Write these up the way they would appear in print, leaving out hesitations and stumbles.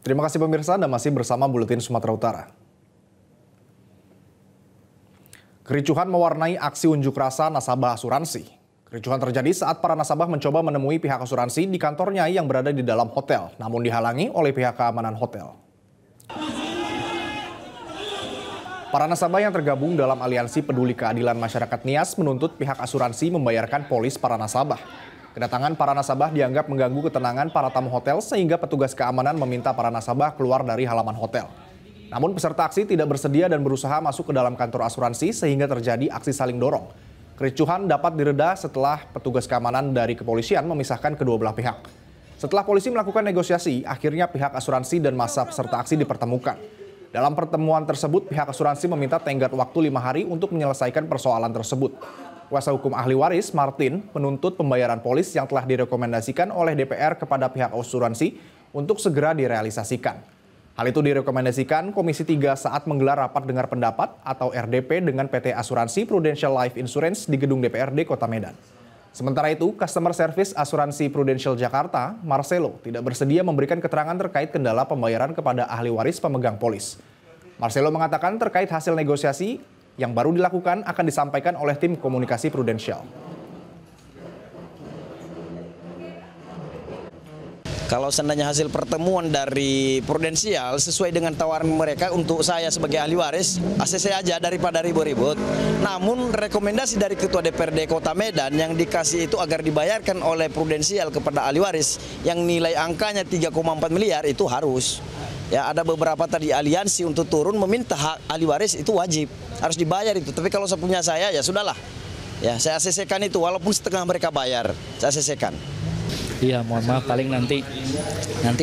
Terima kasih pemirsa, Anda masih bersama Buletin Sumatera Utara. Kericuhan mewarnai aksi unjuk rasa nasabah asuransi. Kericuhan terjadi saat para nasabah mencoba menemui pihak asuransi di kantornya yang berada di dalam hotel, namun dihalangi oleh pihak keamanan hotel. Para nasabah yang tergabung dalam Aliansi Peduli Keadilan Masyarakat NIAS menuntut pihak asuransi membayarkan polis para nasabah. Kedatangan para nasabah dianggap mengganggu ketenangan para tamu hotel sehingga petugas keamanan meminta para nasabah keluar dari halaman hotel. Namun peserta aksi tidak bersedia dan berusaha masuk ke dalam kantor asuransi sehingga terjadi aksi saling dorong. Kericuhan dapat direda setelah petugas keamanan dari kepolisian memisahkan kedua belah pihak. Setelah polisi melakukan negosiasi, akhirnya pihak asuransi dan massa peserta aksi dipertemukan. Dalam pertemuan tersebut, pihak asuransi meminta tenggat waktu 5 hari untuk menyelesaikan persoalan tersebut. Kuasa hukum ahli waris, Martin, menuntut pembayaran polis yang telah direkomendasikan oleh DPR kepada pihak asuransi untuk segera direalisasikan. Hal itu direkomendasikan Komisi 3 saat menggelar rapat dengar pendapat atau RDP dengan PT Asuransi Prudential Life Insurance di gedung DPRD Kota Medan. Sementara itu, Customer Service Asuransi Prudential Jakarta, Marcelo, tidak bersedia memberikan keterangan terkait kendala pembayaran kepada ahli waris pemegang polis. Marcelo mengatakan terkait hasil negosiasi yang baru dilakukan akan disampaikan oleh tim komunikasi Prudential. Kalau seandainya hasil pertemuan dari Prudential sesuai dengan tawaran mereka untuk saya sebagai ahli waris, ACC aja daripada ribut-ribut. Namun rekomendasi dari Ketua DPRD Kota Medan yang dikasih itu agar dibayarkan oleh Prudential kepada ahli waris yang nilai angkanya 3,4 miliar itu harus. Ya, ada beberapa tadi aliansi untuk turun meminta hak ahli waris itu wajib, harus dibayar itu. Tapi kalau punya saya ya sudahlah. Ya, saya ACC-kan itu walaupun setengah mereka bayar, saya ACC-kan. Iya, mohon maaf paling nanti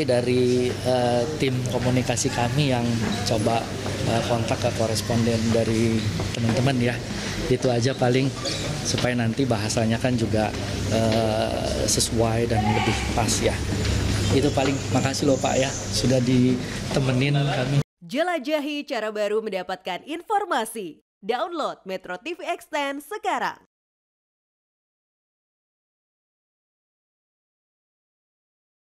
dari tim komunikasi kami yang coba kontak ke koresponden dari teman-teman ya. Itu aja paling supaya nanti bahasanya kan juga sesuai dan lebih pas ya. Itu paling, makasih loh Pak ya sudah ditemenin kami. Jelajahi cara baru mendapatkan informasi. Download Metro TV Extend sekarang.